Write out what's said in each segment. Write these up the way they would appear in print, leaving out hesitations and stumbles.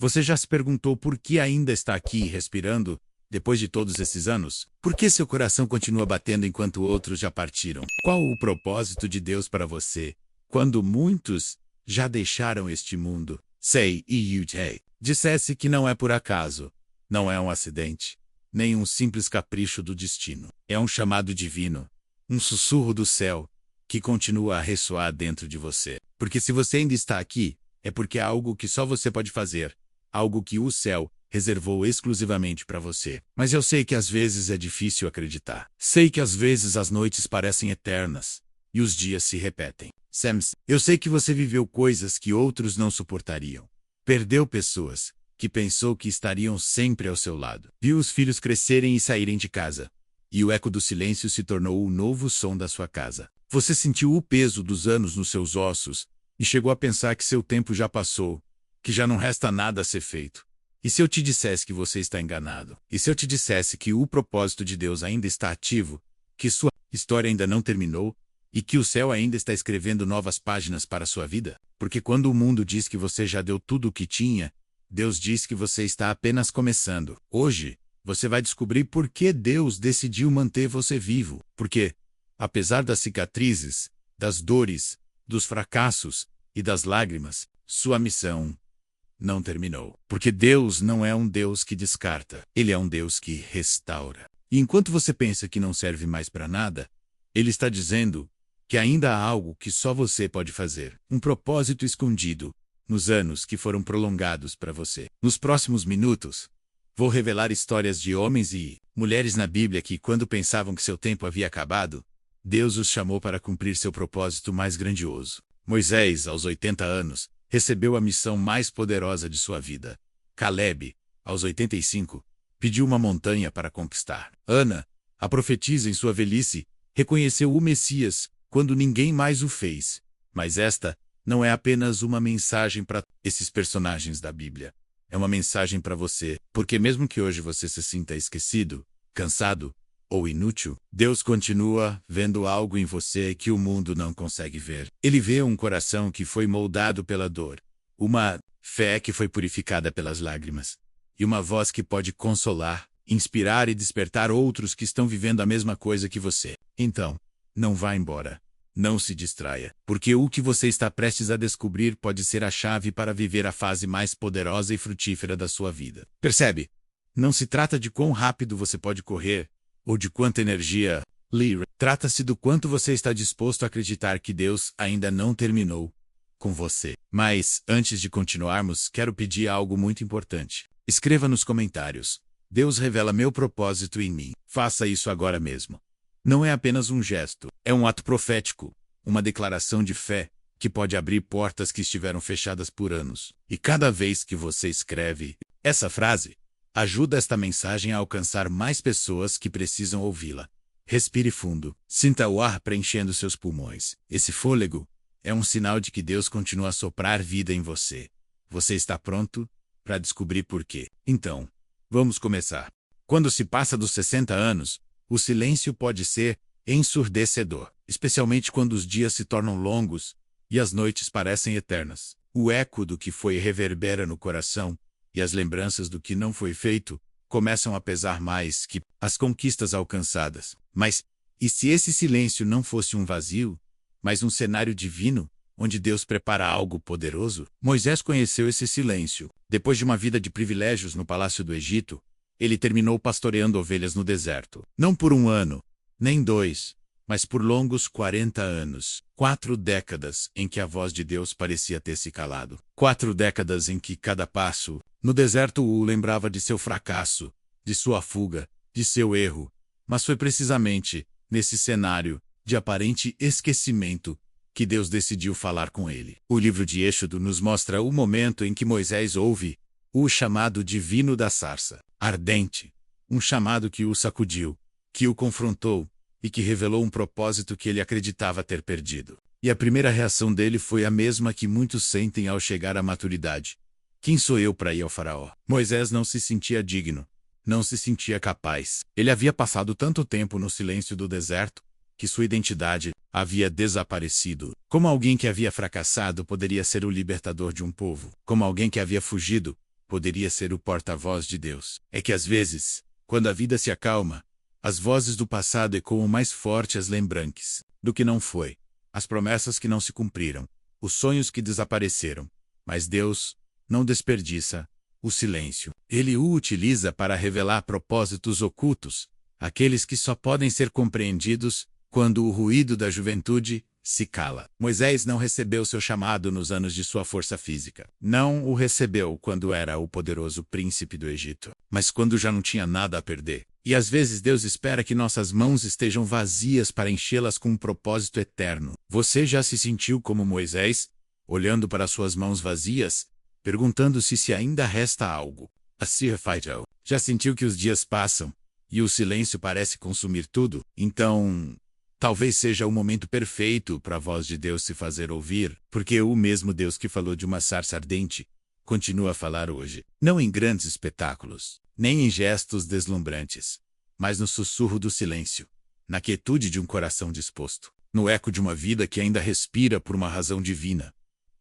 Você já se perguntou por que ainda está aqui respirando depois de todos esses anos? Por que seu coração continua batendo enquanto outros já partiram? Qual o propósito de Deus para você, quando muitos já deixaram este mundo? Sei e Yutei dissesse que não é por acaso, não é um acidente, nem um simples capricho do destino. É um chamado divino, um sussurro do céu, que continua a ressoar dentro de você. Porque se você ainda está aqui, é porque é algo que só você pode fazer, algo que o céu reservou exclusivamente para você. Mas eu sei que às vezes é difícil acreditar. Sei que às vezes as noites parecem eternas e os dias se repetem. Sams, eu sei que você viveu coisas que outros não suportariam. Perdeu pessoas que pensou que estariam sempre ao seu lado. Viu os filhos crescerem e saírem de casa. E o eco do silêncio se tornou o novo som da sua casa. Você sentiu o peso dos anos nos seus ossos e chegou a pensar que seu tempo já passou, que já não resta nada a ser feito. E se eu te dissesse que você está enganado? E se eu te dissesse que o propósito de Deus ainda está ativo, que sua história ainda não terminou e que o céu ainda está escrevendo novas páginas para a sua vida? Porque quando o mundo diz que você já deu tudo o que tinha, Deus diz que você está apenas começando. Hoje, você vai descobrir por que Deus decidiu manter você vivo. Porque, apesar das cicatrizes, das dores, dos fracassos e das lágrimas, sua missão não terminou. Porque Deus não é um Deus que descarta. Ele é um Deus que restaura. E enquanto você pensa que não serve mais para nada, Ele está dizendo que ainda há algo que só você pode fazer. Um propósito escondido nos anos que foram prolongados para você. Nos próximos minutos, vou revelar histórias de homens e mulheres na Bíblia que, quando pensavam que seu tempo havia acabado, Deus os chamou para cumprir seu propósito mais grandioso. Moisés, aos 80 anos, recebeu a missão mais poderosa de sua vida. Caleb, aos 85, pediu uma montanha para conquistar. Ana, a profetisa em sua velhice, reconheceu o Messias quando ninguém mais o fez. Mas esta não é apenas uma mensagem para esses personagens da Bíblia. É uma mensagem para você, porque mesmo que hoje você se sinta esquecido, cansado ou inútil, Deus continua vendo algo em você que o mundo não consegue ver. Ele vê um coração que foi moldado pela dor, uma fé que foi purificada pelas lágrimas, e uma voz que pode consolar, inspirar e despertar outros que estão vivendo a mesma coisa que você. Então, não vá embora. Não se distraia, porque o que você está prestes a descobrir pode ser a chave para viver a fase mais poderosa e frutífera da sua vida. Percebe? Não se trata de quão rápido você pode correr, ou de quanta energia. Trata-se do quanto você está disposto a acreditar que Deus ainda não terminou com você. Mas, antes de continuarmos, quero pedir algo muito importante. Escreva nos comentários: Deus revela meu propósito em mim. Faça isso agora mesmo. Não é apenas um gesto, é um ato profético, uma declaração de fé que pode abrir portas que estiveram fechadas por anos. E cada vez que você escreve essa frase, ajuda esta mensagem a alcançar mais pessoas que precisam ouvi-la. Respire fundo. Sinta o ar preenchendo seus pulmões. Esse fôlego é um sinal de que Deus continua a soprar vida em você. Você está pronto para descobrir por quê? Então, vamos começar. Quando se passa dos 60 anos, o silêncio pode ser ensurdecedor, especialmente quando os dias se tornam longos e as noites parecem eternas. O eco do que foi reverbera no coração, e as lembranças do que não foi feito começam a pesar mais que as conquistas alcançadas. Mas, e se esse silêncio não fosse um vazio, mas um cenário divino, onde Deus prepara algo poderoso? Moisés conheceu esse silêncio. Depois de uma vida de privilégios no palácio do Egito, ele terminou pastoreando ovelhas no deserto. Não por um ano, nem 2, mas por longos 40 anos. 4 décadas em que a voz de Deus parecia ter se calado. 4 décadas em que cada passo no deserto o lembrava de seu fracasso, de sua fuga, de seu erro. Mas foi precisamente nesse cenário de aparente esquecimento que Deus decidiu falar com ele. O livro de Êxodo nos mostra o momento em que Moisés ouve o chamado divino da sarça ardente, um chamado que o sacudiu, que o confrontou e que revelou um propósito que ele acreditava ter perdido. E a primeira reação dele foi a mesma que muitos sentem ao chegar à maturidade. Quem sou eu para ir ao faraó? Moisés não se sentia digno, não se sentia capaz. Ele havia passado tanto tempo no silêncio do deserto que sua identidade havia desaparecido. Como alguém que havia fracassado poderia ser o libertador de um povo? Como alguém que havia fugido poderia ser o porta-voz de Deus. É que às vezes, quando a vida se acalma, as vozes do passado ecoam mais forte as lembranças do que não foi, as promessas que não se cumpriram, os sonhos que desapareceram. Mas Deus não desperdiça o silêncio. Ele o utiliza para revelar propósitos ocultos, aqueles que só podem ser compreendidos quando o ruído da juventude se cala. Moisés não recebeu seu chamado nos anos de sua força física. Não o recebeu quando era o poderoso príncipe do Egito, mas quando já não tinha nada a perder. E às vezes Deus espera que nossas mãos estejam vazias para enchê-las com um propósito eterno. Você já se sentiu como Moisés, olhando para suas mãos vazias, perguntando-se se ainda resta algo? Já sentiu que os dias passam e o silêncio parece consumir tudo? Então, talvez seja o momento perfeito para a voz de Deus se fazer ouvir, porque o mesmo Deus que falou de uma sarça ardente continua a falar hoje. Não em grandes espetáculos, nem em gestos deslumbrantes, mas no sussurro do silêncio, na quietude de um coração disposto, no eco de uma vida que ainda respira por uma razão divina.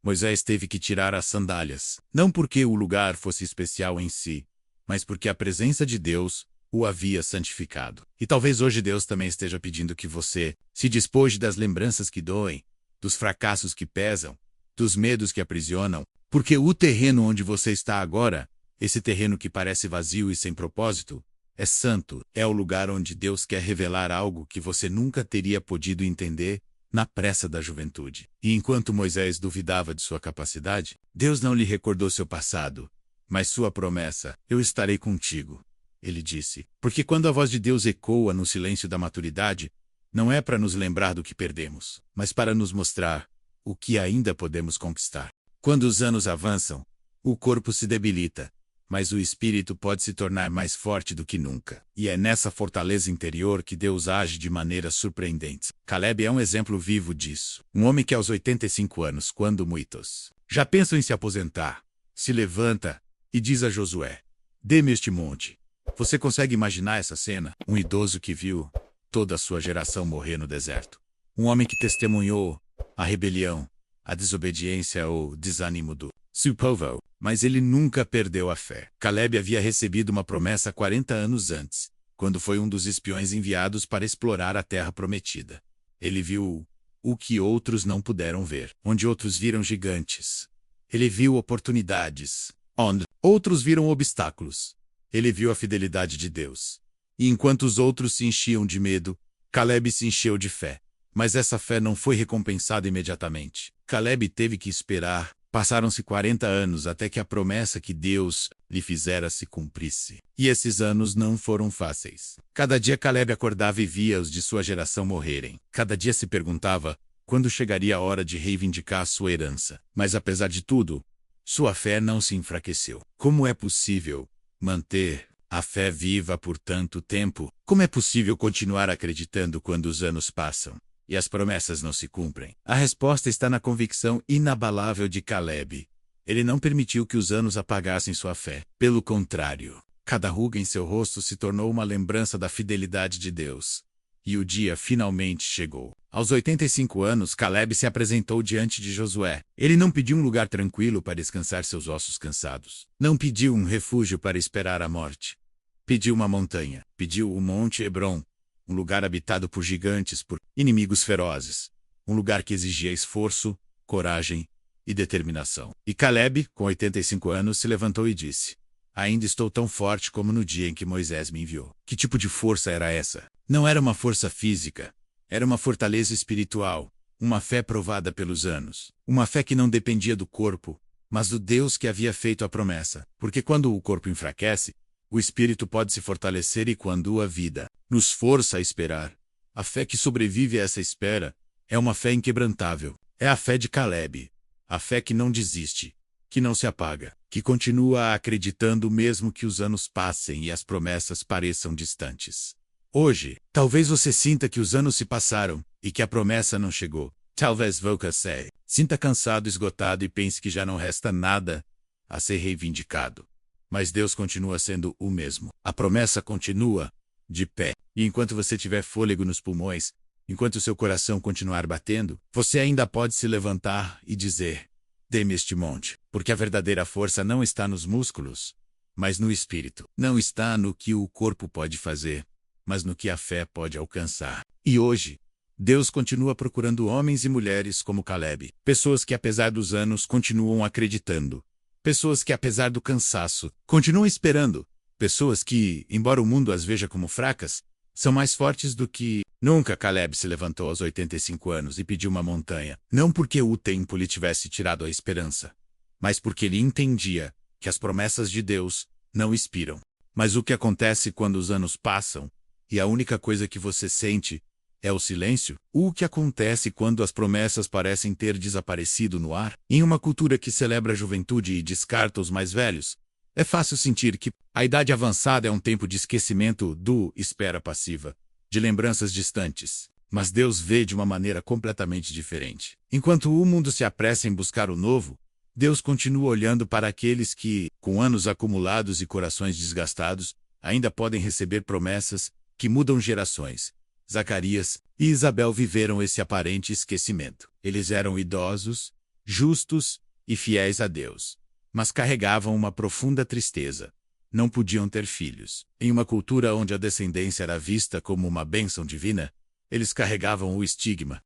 Moisés teve que tirar as sandálias, não porque o lugar fosse especial em si, mas porque a presença de Deus o havia santificado. E talvez hoje Deus também esteja pedindo que você se despoje das lembranças que doem, dos fracassos que pesam, dos medos que aprisionam, porque o terreno onde você está agora, esse terreno que parece vazio e sem propósito, é santo, é o lugar onde Deus quer revelar algo que você nunca teria podido entender na pressa da juventude. E enquanto Moisés duvidava de sua capacidade, Deus não lhe recordou seu passado, mas sua promessa: eu estarei contigo. Ele disse, porque quando a voz de Deus ecoa no silêncio da maturidade, não é para nos lembrar do que perdemos, mas para nos mostrar o que ainda podemos conquistar. Quando os anos avançam, o corpo se debilita, mas o espírito pode se tornar mais forte do que nunca. E é nessa fortaleza interior que Deus age de maneiras surpreendentes. Caleb é um exemplo vivo disso. Um homem que aos 85 anos, quando muitos já pensam em se aposentar, se levanta e diz a Josué: dê-me este monte. Você consegue imaginar essa cena? Um idoso que viu toda a sua geração morrer no deserto. Um homem que testemunhou a rebelião, a desobediência ou desânimo do seu povo, mas ele nunca perdeu a fé. Caleb havia recebido uma promessa 40 anos antes, quando foi um dos espiões enviados para explorar a terra prometida. Ele viu o que outros não puderam ver, onde outros viram gigantes. Ele viu oportunidades, onde outros viram obstáculos. Ele viu a fidelidade de Deus. E enquanto os outros se enchiam de medo, Caleb se encheu de fé. Mas essa fé não foi recompensada imediatamente. Caleb teve que esperar. Passaram-se 40 anos até que a promessa que Deus lhe fizera se cumprisse. E esses anos não foram fáceis. Cada dia Caleb acordava e via os de sua geração morrerem. Cada dia se perguntava quando chegaria a hora de reivindicar sua herança. Mas apesar de tudo, sua fé não se enfraqueceu. Como é possível manter a fé viva por tanto tempo? Como é possível continuar acreditando quando os anos passam e as promessas não se cumprem? A resposta está na convicção inabalável de Caleb. Ele não permitiu que os anos apagassem sua fé. Pelo contrário, cada ruga em seu rosto se tornou uma lembrança da fidelidade de Deus. E o dia finalmente chegou. Aos 85 anos, Caleb se apresentou diante de Josué. Ele não pediu um lugar tranquilo para descansar seus ossos cansados. Não pediu um refúgio para esperar a morte. Pediu uma montanha. Pediu o Monte Hebron, um lugar habitado por gigantes, por inimigos ferozes. Um lugar que exigia esforço, coragem e determinação. E Caleb, com 85 anos, se levantou e disse: ainda estou tão forte como no dia em que Moisés me enviou. Que tipo de força era essa? Não era uma força física. Era uma fortaleza espiritual, uma fé provada pelos anos. Uma fé que não dependia do corpo, mas do Deus que havia feito a promessa. Porque quando o corpo enfraquece, o espírito pode se fortalecer, e quando a vida nos força a esperar, a fé que sobrevive a essa espera é uma fé inquebrantável. É a fé de Caleb. A fé que não desiste, que não se apaga, que continua acreditando mesmo que os anos passem e as promessas pareçam distantes. Hoje, talvez você sinta que os anos se passaram e que a promessa não chegou. Talvez você sinta cansado, esgotado e pense que já não resta nada a ser reivindicado. Mas Deus continua sendo o mesmo. A promessa continua de pé. E enquanto você tiver fôlego nos pulmões, enquanto seu coração continuar batendo, você ainda pode se levantar e dizer: Dê-me este monte, porque a verdadeira força não está nos músculos, mas no espírito. Não está no que o corpo pode fazer, mas no que a fé pode alcançar. E hoje, Deus continua procurando homens e mulheres como Caleb. Pessoas que, apesar dos anos, continuam acreditando. Pessoas que, apesar do cansaço, continuam esperando. Pessoas que, embora o mundo as veja como fracas, são mais fortes do que... Nunca Caleb se levantou aos 85 anos e pediu uma montanha. Não porque o tempo lhe tivesse tirado a esperança, mas porque ele entendia que as promessas de Deus não expiram. Mas o que acontece quando os anos passam e a única coisa que você sente é o silêncio? O que acontece quando as promessas parecem ter desaparecido no ar? Em uma cultura que celebra a juventude e descarta os mais velhos, é fácil sentir que a idade avançada é um tempo de esquecimento do espera passiva, de lembranças distantes. Mas Deus vê de uma maneira completamente diferente. Enquanto o mundo se apressa em buscar o novo, Deus continua olhando para aqueles que, com anos acumulados e corações desgastados, ainda podem receber promessas que mudam gerações. Zacarias e Isabel viveram esse aparente esquecimento. Eles eram idosos, justos e fiéis a Deus, mas carregavam uma profunda tristeza. Não podiam ter filhos. Em uma cultura onde a descendência era vista como uma bênção divina, eles carregavam o estigma.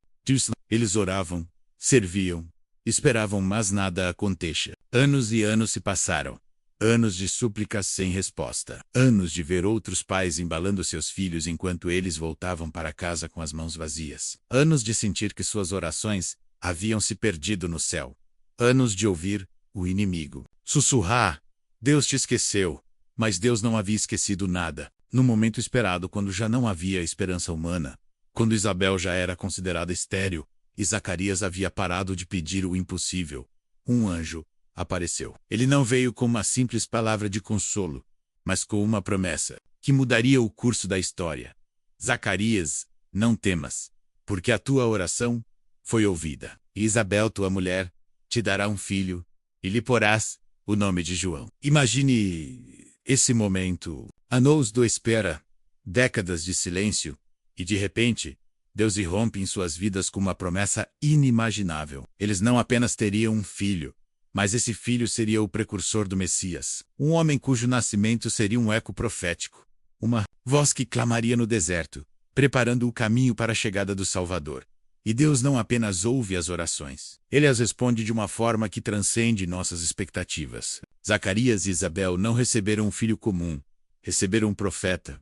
Eles oravam, serviam, esperavam, mas nada acontecia. Anos e anos se passaram. Anos de súplicas sem resposta. Anos de ver outros pais embalando seus filhos enquanto eles voltavam para casa com as mãos vazias. Anos de sentir que suas orações haviam se perdido no céu. Anos de ouvir o inimigo sussurrar: Deus te esqueceu. Mas Deus não havia esquecido nada. No momento esperado, quando já não havia esperança humana, quando Isabel já era considerada estéril e Zacarias havia parado de pedir o impossível, um anjo apareceu. Ele não veio com uma simples palavra de consolo, mas com uma promessa que mudaria o curso da história. Zacarias, não temas, porque a tua oração foi ouvida. E Isabel, tua mulher, te dará um filho, e lhe porás o nome de João. Imagine esse momento. Anos do espera, décadas de silêncio, e de repente, Deus irrompe em suas vidas com uma promessa inimaginável. Eles não apenas teriam um filho, mas esse filho seria o precursor do Messias. Um homem cujo nascimento seria um eco profético. Uma voz que clamaria no deserto, preparando o caminho para a chegada do Salvador. E Deus não apenas ouve as orações. Ele as responde de uma forma que transcende nossas expectativas. Zacarias e Isabel não receberam um filho comum. Receberam um profeta.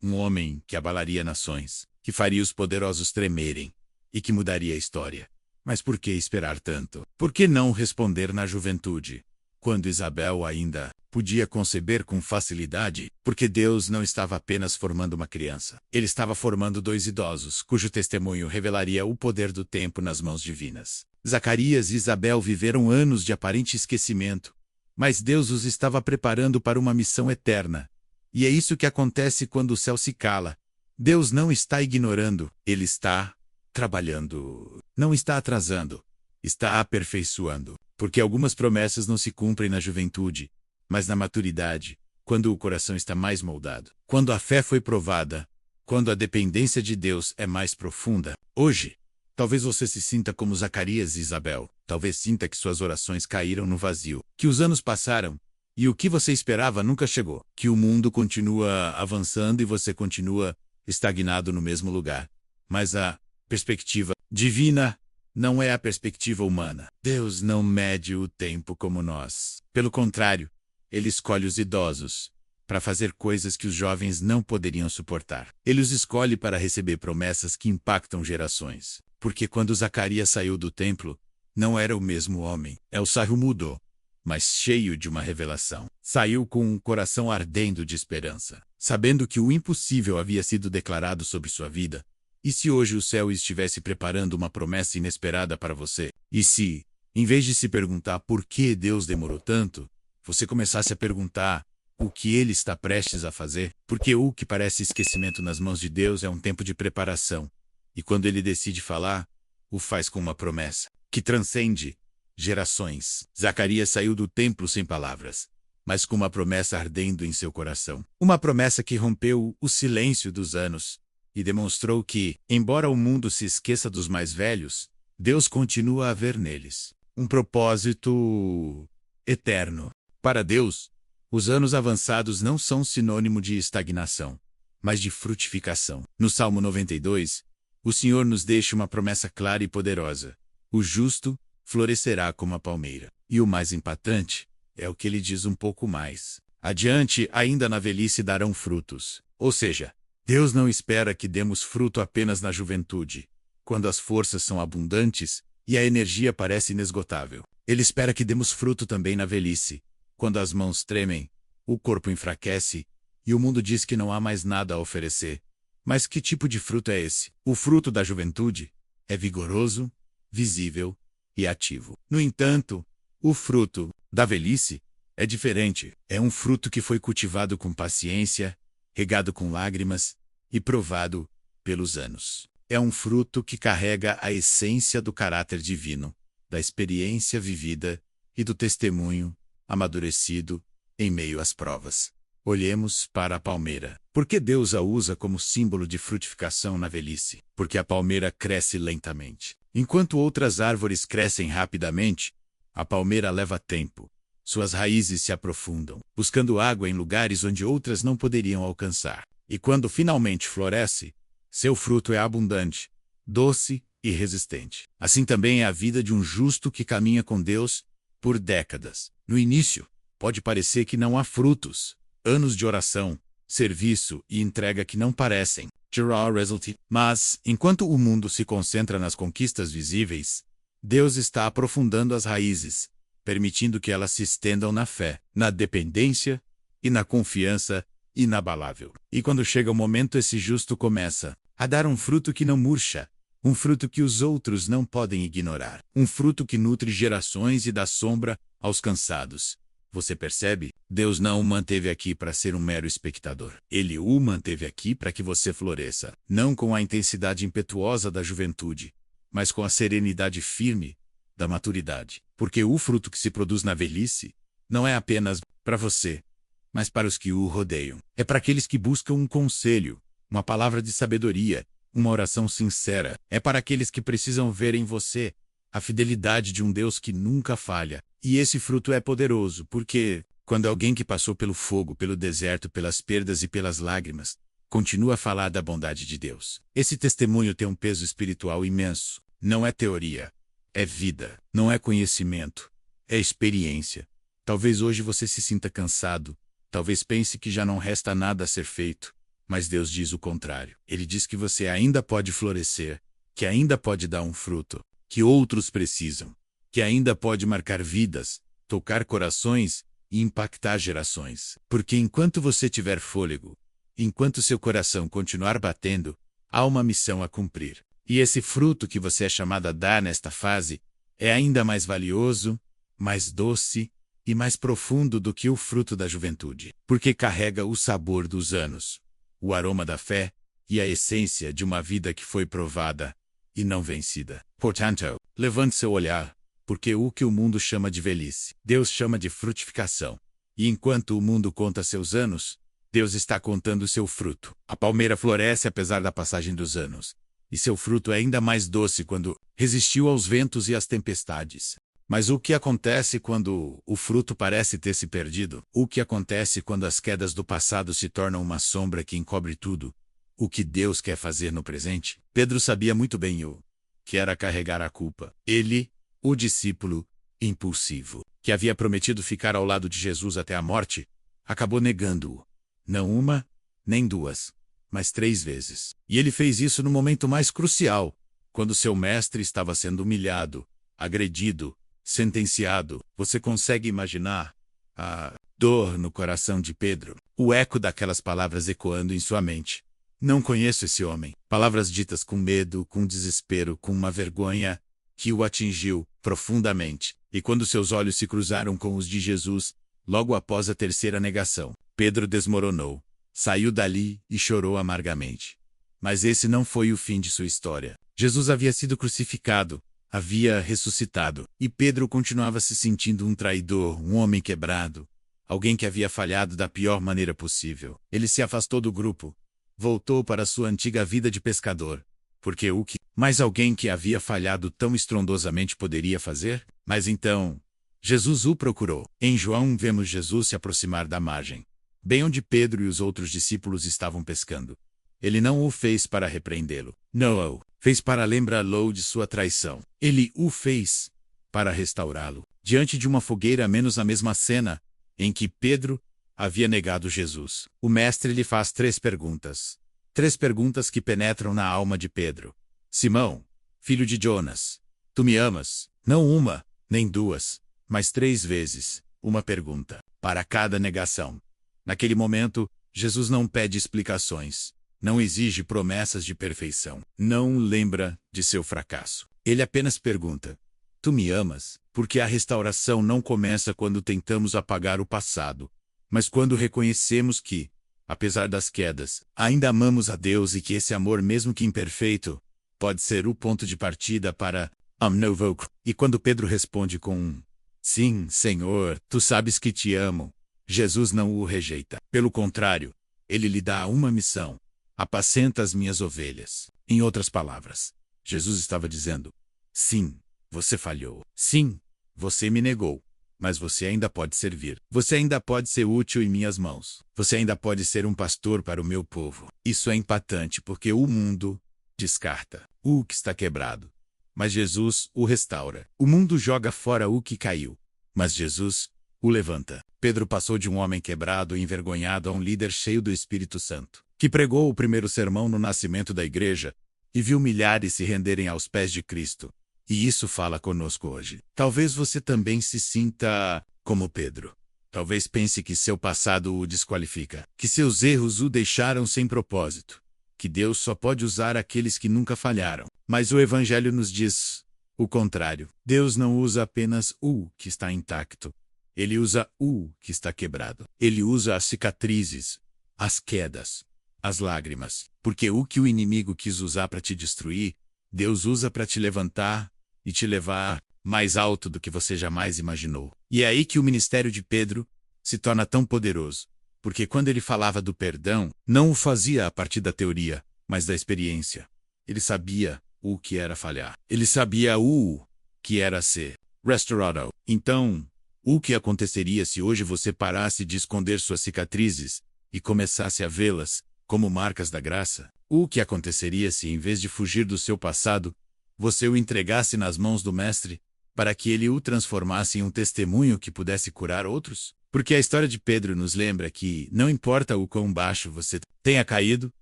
Um homem que abalaria nações, que faria os poderosos tremerem e que mudaria a história. Mas por que esperar tanto? Por que não responder na juventude, quando Isabel ainda podia conceber com facilidade? Porque Deus não estava apenas formando uma criança. Ele estava formando dois idosos, cujo testemunho revelaria o poder do tempo nas mãos divinas. Zacarias e Isabel viveram anos de aparente esquecimento, mas Deus os estava preparando para uma missão eterna. E é isso que acontece quando o céu se cala. Deus não está ignorando, Ele está trabalhando. Não está atrasando, está aperfeiçoando. Porque algumas promessas não se cumprem na juventude, mas na maturidade, quando o coração está mais moldado, quando a fé foi provada, quando a dependência de Deus é mais profunda. Hoje, talvez você se sinta como Zacarias e Isabel. Talvez sinta que suas orações caíram no vazio, que os anos passaram e o que você esperava nunca chegou, que o mundo continua avançando e você continua estagnado no mesmo lugar. Mas a perspectiva divina não é a perspectiva humana. Deus não mede o tempo como nós. Pelo contrário, Ele escolhe os idosos para fazer coisas que os jovens não poderiam suportar. Ele os escolhe para receber promessas que impactam gerações. Porque quando Zacarias saiu do templo, não era o mesmo homem. El Sarro mudou, mas cheio de uma revelação. Saiu com um coração ardendo de esperança, sabendo que o impossível havia sido declarado sobre sua vida. E se hoje o céu estivesse preparando uma promessa inesperada para você? E se, em vez de se perguntar por que Deus demorou tanto, você começasse a perguntar o que Ele está prestes a fazer? Porque o que parece esquecimento nas mãos de Deus é um tempo de preparação. E quando Ele decide falar, o faz com uma promessa que transcende gerações. Zacarias saiu do templo sem palavras, mas com uma promessa ardendo em seu coração. Uma promessa que rompeu o silêncio dos anos e demonstrou que, embora o mundo se esqueça dos mais velhos, Deus continua a ver neles. um propósito eterno. Para Deus, os anos avançados não são sinônimo de estagnação, mas de frutificação. No Salmo 92, o Senhor nos deixa uma promessa clara e poderosa: o justo florescerá como a palmeira. E o mais impactante é o que ele diz um pouco mais adiante: ainda na velhice darão frutos. Ou seja, Deus não espera que demos fruto apenas na juventude, quando as forças são abundantes e a energia parece inesgotável. Ele espera que demos fruto também na velhice, quando as mãos tremem, o corpo enfraquece e o mundo diz que não há mais nada a oferecer. Mas que tipo de fruto é esse? O fruto da juventude é vigoroso, visível e ativo. No entanto, o fruto da velhice é diferente. É um fruto que foi cultivado com paciência, regado com lágrimas e provado pelos anos. É um fruto que carrega a essência do caráter divino, da experiência vivida e do testemunho amadurecido em meio às provas. Olhemos para a palmeira. Por que Deus a usa como símbolo de frutificação na velhice? Porque a palmeira cresce lentamente. Enquanto outras árvores crescem rapidamente, a palmeira leva tempo. Suas raízes se aprofundam, buscando água em lugares onde outras não poderiam alcançar. E quando finalmente floresce, seu fruto é abundante, doce e resistente. Assim também é a vida de um justo que caminha com Deus por décadas. No início, pode parecer que não há frutos. Anos de oração, serviço e entrega que não parecem gerar resultado. Mas, enquanto o mundo se concentra nas conquistas visíveis, Deus está aprofundando as raízes, permitindo que elas se estendam na fé, na dependência e na confiança inabalável. E quando chega o momento, esse justo começa a dar um fruto que não murcha, um fruto que os outros não podem ignorar, um fruto que nutre gerações e dá sombra aos cansados. Você percebe? Deus não o manteve aqui para ser um mero espectador. Ele o manteve aqui para que você floresça, não com a intensidade impetuosa da juventude, mas com a serenidade firme da maturidade. Porque o fruto que se produz na velhice não é apenas para você, mas para os que o rodeiam. É para aqueles que buscam um conselho, uma palavra de sabedoria, uma oração sincera. É para aqueles que precisam ver em você a fidelidade de um Deus que nunca falha. E esse fruto é poderoso, porque, quando alguém que passou pelo fogo, pelo deserto, pelas perdas e pelas lágrimas, continua a falar da bondade de Deus, esse testemunho tem um peso espiritual imenso. Não é teoria, é vida. Não é conhecimento, é experiência. Talvez hoje você se sinta cansado, talvez pense que já não resta nada a ser feito, mas Deus diz o contrário. Ele diz que você ainda pode florescer, que ainda pode dar um fruto, que outros precisam, que ainda pode marcar vidas, tocar corações e impactar gerações. Porque enquanto você tiver fôlego, enquanto seu coração continuar batendo, há uma missão a cumprir. E esse fruto que você é chamado a dar nesta fase é ainda mais valioso, mais doce e mais profundo do que o fruto da juventude, porque carrega o sabor dos anos, o aroma da fé e a essência de uma vida que foi provada e não vencida. Portanto, levante seu olhar, porque o que o mundo chama de velhice, Deus chama de frutificação. E enquanto o mundo conta seus anos, Deus está contando seu fruto. A palmeira floresce apesar da passagem dos anos, e seu fruto é ainda mais doce quando resistiu aos ventos e às tempestades. Mas o que acontece quando o fruto parece ter se perdido? O que acontece quando as quedas do passado se tornam uma sombra que encobre tudo? O que Deus quer fazer no presente? Pedro sabia muito bem o que era carregar a culpa. Ele, o discípulo impulsivo, que havia prometido ficar ao lado de Jesus até a morte, acabou negando-o. Não uma, nem duas, mas 3 vezes. E ele fez isso no momento mais crucial, quando seu mestre estava sendo humilhado, agredido, sentenciado. Você consegue imaginar a dor no coração de Pedro? O eco daquelas palavras ecoando em sua mente. Não conheço esse homem. Palavras ditas com medo, com desespero, com uma vergonha que o atingiu profundamente. E quando seus olhos se cruzaram com os de Jesus, logo após a 3ª negação, Pedro desmoronou, saiu dali e chorou amargamente. Mas esse não foi o fim de sua história. Jesus havia sido crucificado, havia ressuscitado, e Pedro continuava se sentindo um traidor, um homem quebrado, alguém que havia falhado da pior maneira possível. Ele se afastou do grupo, voltou para sua antiga vida de pescador, Porque o que mais alguém que havia falhado tão estrondosamente poderia fazer? Mas então, Jesus o procurou. Em João vemos Jesus se aproximar da margem, bem onde Pedro e os outros discípulos estavam pescando. Ele não o fez para repreendê-lo. Não o fez para lembrá-lo de sua traição. Ele o fez para restaurá-lo. Diante de uma fogueira, menos a mesma cena em que Pedro havia negado Jesus. O mestre lhe faz 3 perguntas. 3 perguntas que penetram na alma de Pedro. Simão, filho de Jonas, tu me amas? Não uma, nem 2, mas 3 vezes. Uma pergunta para cada negação. Naquele momento, Jesus não pede explicações. Não exige promessas de perfeição. Não lembra de seu fracasso. Ele apenas pergunta: tu me amas? Porque a restauração não começa quando tentamos apagar o passado, mas quando reconhecemos que, apesar das quedas, ainda amamos a Deus e que esse amor, mesmo que imperfeito, pode ser o ponto de partida para um novo. E quando Pedro responde com um sim, Senhor, tu sabes que te amo, Jesus não o rejeita. Pelo contrário, ele lhe dá uma missão: apacenta as minhas ovelhas. Em outras palavras, Jesus estava dizendo: sim, você falhou. Sim, você me negou. Mas você ainda pode servir. Você ainda pode ser útil em minhas mãos. Você ainda pode ser um pastor para o meu povo. Isso é impactante porque o mundo descarta o que está quebrado, mas Jesus o restaura. O mundo joga fora o que caiu, mas Jesus o levanta. Pedro passou de um homem quebrado e envergonhado a um líder cheio do Espírito Santo, que pregou o primeiro sermão no nascimento da igreja e viu milhares se renderem aos pés de Cristo. E isso fala conosco hoje. Talvez você também se sinta como Pedro. Talvez pense que seu passado o desqualifica, que seus erros o deixaram sem propósito, que Deus só pode usar aqueles que nunca falharam. Mas o Evangelho nos diz o contrário. Deus não usa apenas o que está intacto. Ele usa o que está quebrado. Ele usa as cicatrizes, as quedas, as lágrimas. Porque o que o inimigo quis usar para te destruir, Deus usa para te levantar e te levar mais alto do que você jamais imaginou. E é aí que o ministério de Pedro se torna tão poderoso, porque quando ele falava do perdão, não o fazia a partir da teoria, mas da experiência. Ele sabia o que era falhar. Ele sabia o que era ser restaurado. Então, o que aconteceria se hoje você parasse de esconder suas cicatrizes e começasse a vê-las como marcas da graça? O que aconteceria se, em vez de fugir do seu passado, você o entregasse nas mãos do Mestre, para que ele o transformasse em um testemunho que pudesse curar outros? Porque a história de Pedro nos lembra que, não importa o quão baixo você tenha caído,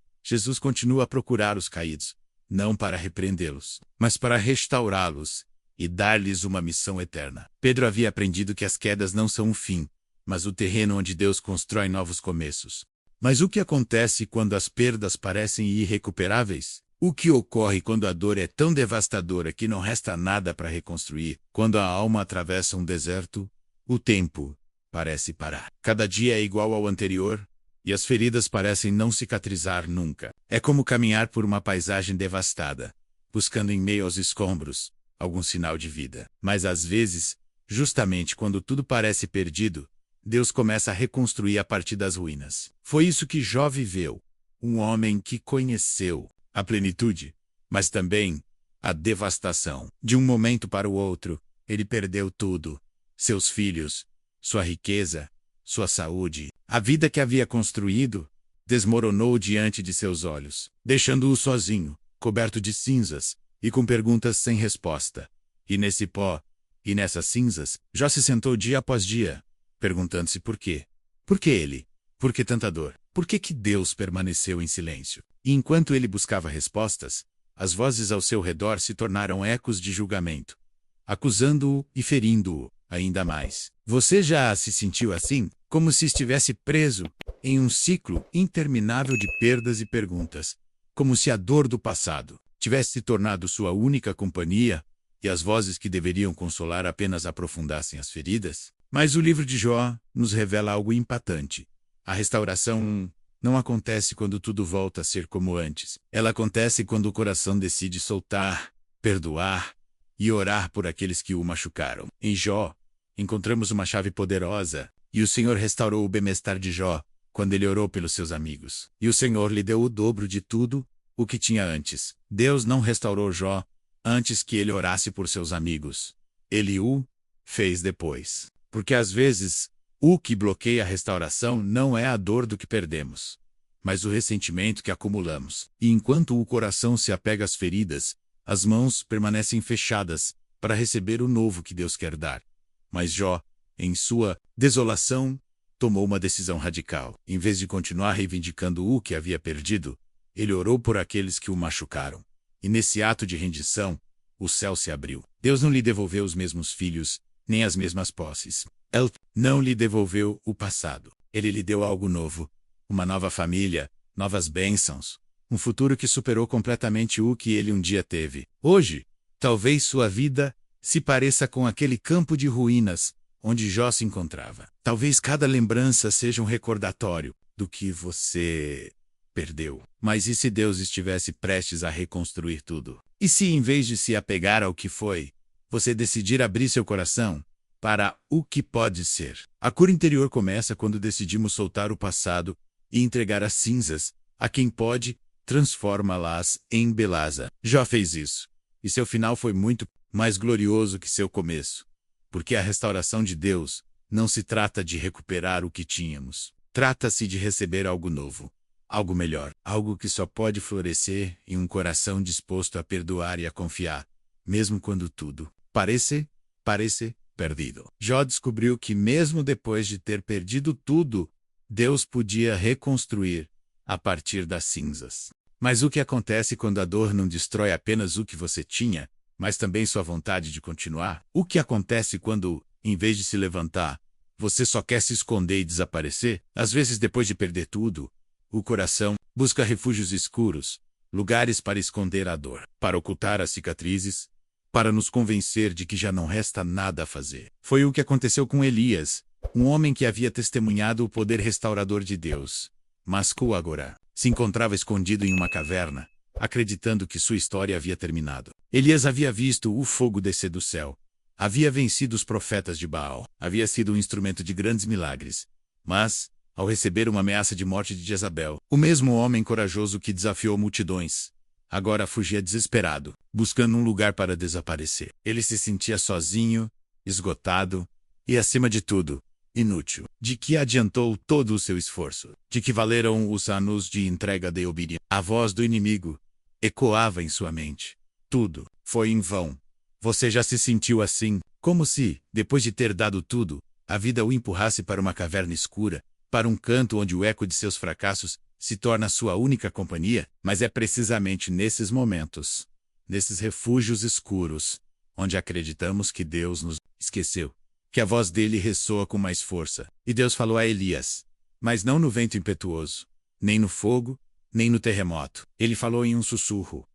Jesus continua a procurar os caídos, não para repreendê-los, mas para restaurá-los e dar-lhes uma missão eterna. Pedro havia aprendido que as quedas não são um fim, mas o terreno onde Deus constrói novos começos. Mas o que acontece quando as perdas parecem irrecuperáveis? O que ocorre quando a dor é tão devastadora que não resta nada para reconstruir? Quando a alma atravessa um deserto, o tempo parece parar. Cada dia é igual ao anterior, e as feridas parecem não cicatrizar nunca. É como caminhar por uma paisagem devastada, buscando em meio aos escombros algum sinal de vida. Mas às vezes, justamente quando tudo parece perdido, Deus começa a reconstruir a partir das ruínas. Foi isso que Jó viveu, um homem que conheceu a plenitude, mas também a devastação. De um momento para o outro, ele perdeu tudo: seus filhos, sua riqueza, sua saúde. A vida que havia construído desmoronou diante de seus olhos, deixando-o sozinho, coberto de cinzas e com perguntas sem resposta. E nesse pó, e nessas cinzas, Jó se sentou dia após dia, perguntando-se por quê. Por que ele? Por que tanta dor? Por que Deus permaneceu em silêncio? E enquanto ele buscava respostas, as vozes ao seu redor se tornaram ecos de julgamento, acusando-o e ferindo-o ainda mais. Você já se sentiu assim? Como se estivesse preso em um ciclo interminável de perdas e perguntas, como se a dor do passado tivesse se tornado sua única companhia e as vozes que deveriam consolar apenas aprofundassem as feridas? Mas o livro de Jó nos revela algo impactante. A restauração não acontece quando tudo volta a ser como antes. Ela acontece quando o coração decide soltar, perdoar e orar por aqueles que o machucaram. Em Jó, encontramos uma chave poderosa, e o Senhor restaurou o bem-estar de Jó quando ele orou pelos seus amigos. E o Senhor lhe deu o dobro de tudo o que tinha antes. Deus não restaurou Jó antes que ele orasse por seus amigos. Ele o fez depois. Porque às vezes, o que bloqueia a restauração não é a dor do que perdemos, mas o ressentimento que acumulamos. E enquanto o coração se apega às feridas, as mãos permanecem fechadas para receber o novo que Deus quer dar. Mas Jó, em sua desolação, tomou uma decisão radical. Em vez de continuar reivindicando o que havia perdido, ele orou por aqueles que o machucaram. E nesse ato de rendição, o céu se abriu. Deus não lhe devolveu os mesmos filhos, nem as mesmas posses. Ele não lhe devolveu o passado. Ele lhe deu algo novo, uma nova família, novas bênçãos, um futuro que superou completamente o que ele um dia teve. Hoje, talvez sua vida se pareça com aquele campo de ruínas onde Jó se encontrava. Talvez cada lembrança seja um recordatório do que você perdeu. Mas e se Deus estivesse prestes a reconstruir tudo? E se, em vez de se apegar ao que foi, você decidir abrir seu coração para o que pode ser? A cura interior começa quando decidimos soltar o passado e entregar as cinzas a quem pode transformá-las em beleza. Jó fez isso, e seu final foi muito mais glorioso que seu começo. Porque a restauração de Deus não se trata de recuperar o que tínhamos. Trata-se de receber algo novo, algo melhor, algo que só pode florescer em um coração disposto a perdoar e a confiar, mesmo quando tudo parece perdido. Jó descobriu que mesmo depois de ter perdido tudo, Deus podia reconstruir a partir das cinzas. Mas o que acontece quando a dor não destrói apenas o que você tinha, mas também sua vontade de continuar? O que acontece quando, em vez de se levantar, você só quer se esconder e desaparecer? Às vezes, depois de perder tudo, o coração busca refúgios escuros, lugares para esconder a dor, para ocultar as cicatrizes, para nos convencer de que já não resta nada a fazer. Foi o que aconteceu com Elias, um homem que havia testemunhado o poder restaurador de Deus, mas que agora se encontrava escondido em uma caverna, acreditando que sua história havia terminado. Elias havia visto o fogo descer do céu, havia vencido os profetas de Baal, havia sido um instrumento de grandes milagres. Mas, ao receber uma ameaça de morte de Jezabel, o mesmo homem corajoso que desafiou multidões, agora fugia desesperado, buscando um lugar para desaparecer. Ele se sentia sozinho, esgotado e, acima de tudo, inútil. De que adiantou todo o seu esforço? De que valeram os anos de entrega de obediência? A voz do inimigo ecoava em sua mente. Tudo foi em vão. Você já se sentiu assim? Como se, depois de ter dado tudo, a vida o empurrasse para uma caverna escura, para um canto onde o eco de seus fracassos se torna sua única companhia? Mas é precisamente nesses momentos, nesses refúgios escuros, onde acreditamos que Deus nos esqueceu, que a voz dele ressoa com mais força. E Deus falou a Elias, mas não no vento impetuoso, nem no fogo, nem no terremoto. Ele falou em um sussurro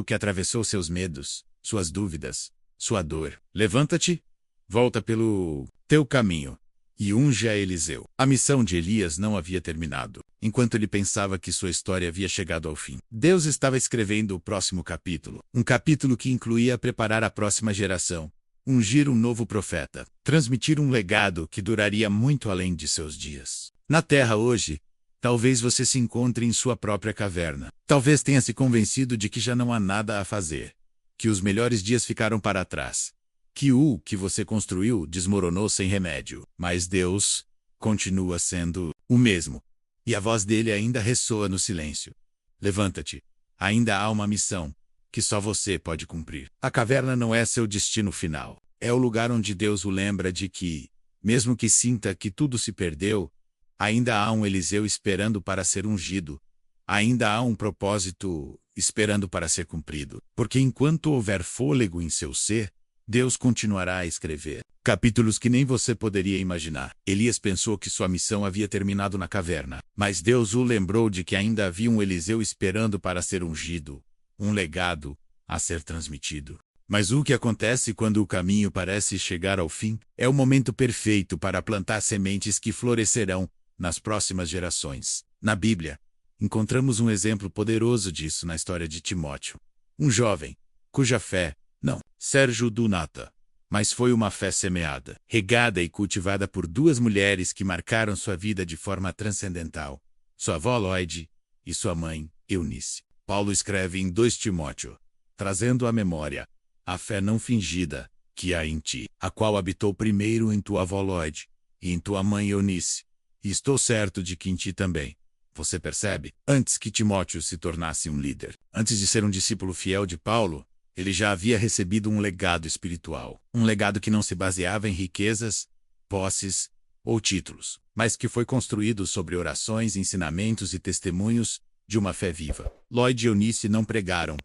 que atravessou seus medos, suas dúvidas, sua dor. Levanta-te, volta pelo teu caminho e unge a Eliseu. A missão de Elias não havia terminado. Enquanto ele pensava que sua história havia chegado ao fim, Deus estava escrevendo o próximo capítulo. Um capítulo que incluía preparar a próxima geração, ungir um novo profeta, transmitir um legado que duraria muito além de seus dias. Na terra hoje, talvez você se encontre em sua própria caverna. Talvez tenha se convencido de que já não há nada a fazer, que os melhores dias ficaram para trás, que o que você construiu desmoronou sem remédio. Mas Deus continua sendo o mesmo, e a voz dele ainda ressoa no silêncio. Levanta-te, ainda há uma missão que só você pode cumprir. A caverna não é seu destino final. É o lugar onde Deus o lembra de que, mesmo que sinta que tudo se perdeu, ainda há um Eliseu esperando para ser ungido. Ainda há um propósito esperando para ser cumprido. Porque enquanto houver fôlego em seu ser, Deus continuará a escrever capítulos que nem você poderia imaginar. Elias pensou que sua missão havia terminado na caverna, mas Deus o lembrou de que ainda havia um Eliseu esperando para ser ungido, um legado a ser transmitido. Mas o que acontece quando o caminho parece chegar ao fim? É o momento perfeito para plantar sementes que florescerão nas próximas gerações. Na Bíblia, encontramos um exemplo poderoso disso na história de Timóteo, um jovem cuja fé não Sérgio do nata, mas foi uma fé semeada, regada e cultivada por duas mulheres que marcaram sua vida de forma transcendental, sua avó Lloyd e sua mãe, Eunice. Paulo escreve em 2 Timóteo, trazendo à memória a fé não fingida que há em ti, a qual habitou primeiro em tua avó Lóide e em tua mãe Eunice, e estou certo de que em ti também. Você percebe? Antes que Timóteo se tornasse um líder, antes de ser um discípulo fiel de Paulo, ele já havia recebido um legado espiritual. Um legado que não se baseava em riquezas, posses ou títulos, mas que foi construído sobre orações, ensinamentos e testemunhos de uma fé viva. Lóide e Eunice não pregaram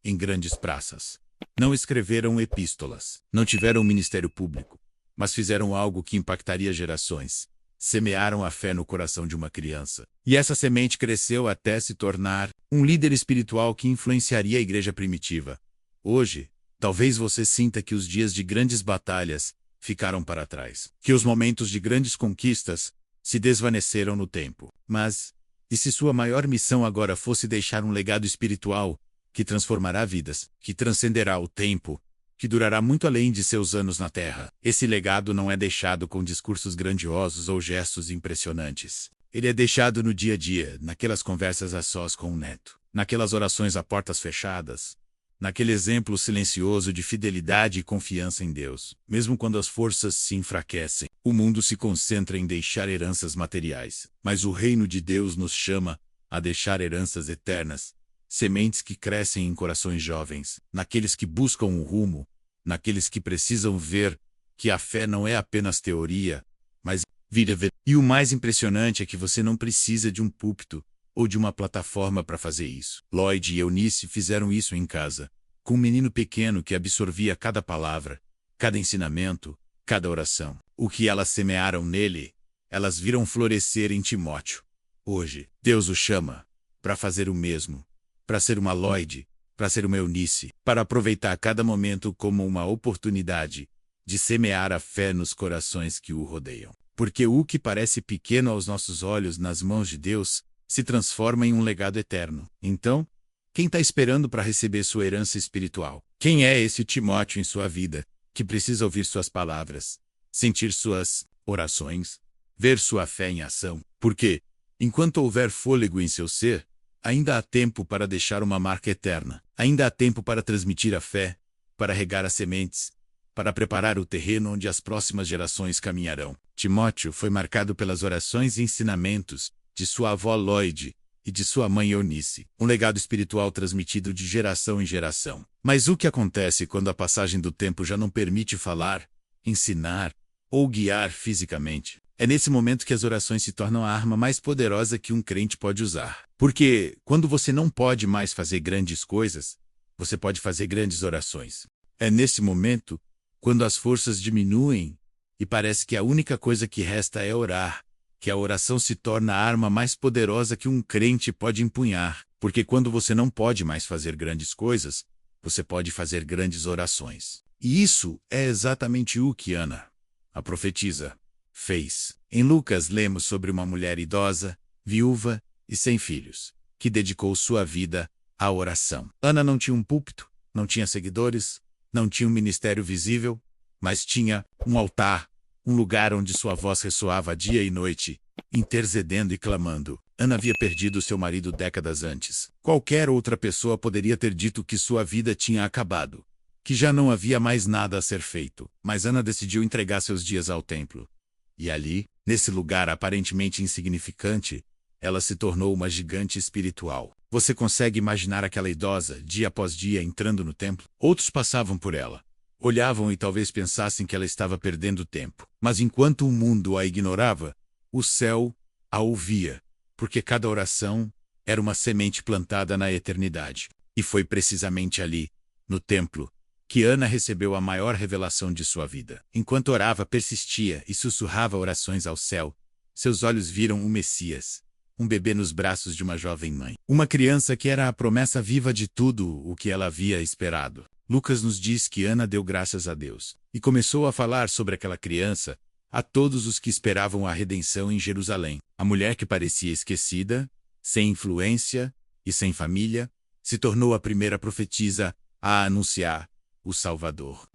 em grandes praças. Não escreveram epístolas. Não tiveram um ministério público, mas fizeram algo que impactaria gerações. Semearam a fé no coração de uma criança. E essa semente cresceu até se tornar um líder espiritual que influenciaria a igreja primitiva. Hoje, talvez você sinta que os dias de grandes batalhas ficaram para trás, que os momentos de grandes conquistas se desvaneceram no tempo. Mas, e se sua maior missão agora fosse deixar um legado espiritual que transformará vidas, que transcenderá o tempo, que durará muito além de seus anos na Terra? Esse legado não é deixado com discursos grandiosos ou gestos impressionantes. Ele é deixado no dia a dia, naquelas conversas a sós com o neto, naquelas orações a portas fechadas, naquele exemplo silencioso de fidelidade e confiança em Deus. Mesmo quando as forças se enfraquecem, o mundo se concentra em deixar heranças materiais. Mas o reino de Deus nos chama a deixar heranças eternas, sementes que crescem em corações jovens, naqueles que buscam um rumo, naqueles que precisam ver que a fé não é apenas teoria, mas vida. E o mais impressionante é que você não precisa de um púlpito ou de uma plataforma para fazer isso. Lóide e Eunice fizeram isso em casa, com um menino pequeno que absorvia cada palavra, cada ensinamento, cada oração. O que elas semearam nele, elas viram florescer em Timóteo. Hoje, Deus o chama para fazer o mesmo, para ser uma Lóide, para ser uma Eunice, para aproveitar cada momento como uma oportunidade de semear a fé nos corações que o rodeiam. Porque o que parece pequeno aos nossos olhos nas mãos de Deus se transforma em um legado eterno. Então, quem está esperando para receber sua herança espiritual? Quem é esse Timóteo em sua vida, que precisa ouvir suas palavras, sentir suas orações, ver sua fé em ação? Porque, enquanto houver fôlego em seu ser, ainda há tempo para deixar uma marca eterna. Ainda há tempo para transmitir a fé, para regar as sementes, para preparar o terreno onde as próximas gerações caminharão. Timóteo foi marcado pelas orações e ensinamentos de sua avó Lóide e de sua mãe Eunice, um legado espiritual transmitido de geração em geração. Mas o que acontece quando a passagem do tempo já não permite falar, ensinar ou guiar fisicamente? É nesse momento que as orações se tornam a arma mais poderosa que um crente pode usar. Porque, quando você não pode mais fazer grandes coisas, você pode fazer grandes orações. É nesse momento, quando as forças diminuem e parece que a única coisa que resta é orar, que a oração se torna a arma mais poderosa que um crente pode empunhar. Porque quando você não pode mais fazer grandes coisas, você pode fazer grandes orações. E isso é exatamente o que Ana, a profetisa, fez. Em Lucas lemos sobre uma mulher idosa, viúva e sem filhos, que dedicou sua vida à oração. Ana não tinha um púlpito, não tinha seguidores, não tinha um ministério visível, mas tinha um altar, um lugar onde sua voz ressoava dia e noite, intercedendo e clamando. Ana havia perdido seu marido décadas antes. Qualquer outra pessoa poderia ter dito que sua vida tinha acabado, que já não havia mais nada a ser feito. Mas Ana decidiu entregar seus dias ao templo. E ali, nesse lugar aparentemente insignificante, ela se tornou uma gigante espiritual. Você consegue imaginar aquela idosa, dia após dia, entrando no templo? Outros passavam por ela. Olhavam e talvez pensassem que ela estava perdendo tempo. Mas enquanto o mundo a ignorava, o céu a ouvia, porque cada oração era uma semente plantada na eternidade. E foi precisamente ali, no templo, que Ana recebeu a maior revelação de sua vida. Enquanto orava, persistia e sussurrava orações ao céu, seus olhos viram o Messias, um bebê nos braços de uma jovem mãe. Uma criança que era a promessa viva de tudo o que ela havia esperado. Lucas nos diz que Ana deu graças a Deus e começou a falar sobre aquela criança a todos os que esperavam a redenção em Jerusalém. A mulher que parecia esquecida, sem influência e sem família, se tornou a primeira profetisa a anunciar o Salvador.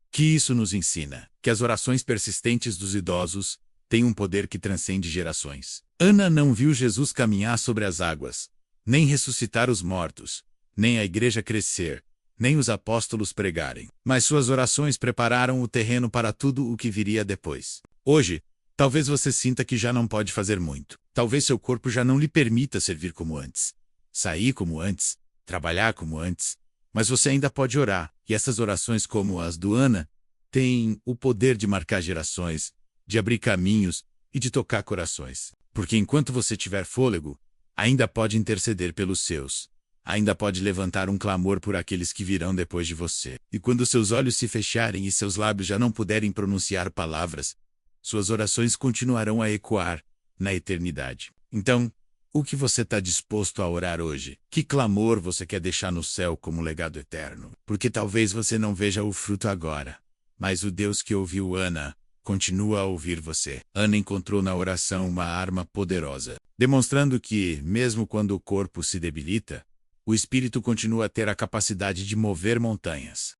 Que isso nos ensina? Que as orações persistentes dos idosos têm um poder que transcende gerações. Ana não viu Jesus caminhar sobre as águas, nem ressuscitar os mortos, nem a igreja crescer, nem os apóstolos pregarem. Mas suas orações prepararam o terreno para tudo o que viria depois. Hoje, talvez você sinta que já não pode fazer muito. Talvez seu corpo já não lhe permita servir como antes, sair como antes, trabalhar como antes. Mas você ainda pode orar, e essas orações, como as do Ana, têm o poder de marcar gerações, de abrir caminhos e de tocar corações. Porque enquanto você tiver fôlego, ainda pode interceder pelos seus. Ainda pode levantar um clamor por aqueles que virão depois de você. E quando seus olhos se fecharem e seus lábios já não puderem pronunciar palavras, suas orações continuarão a ecoar na eternidade. Então, o que você está disposto a orar hoje? Que clamor você quer deixar no céu como legado eterno? Porque talvez você não veja o fruto agora, mas o Deus que ouviu Ana continua a ouvir você. Ana encontrou na oração uma arma poderosa, demonstrando que, mesmo quando o corpo se debilita, o espírito continua a ter a capacidade de mover montanhas.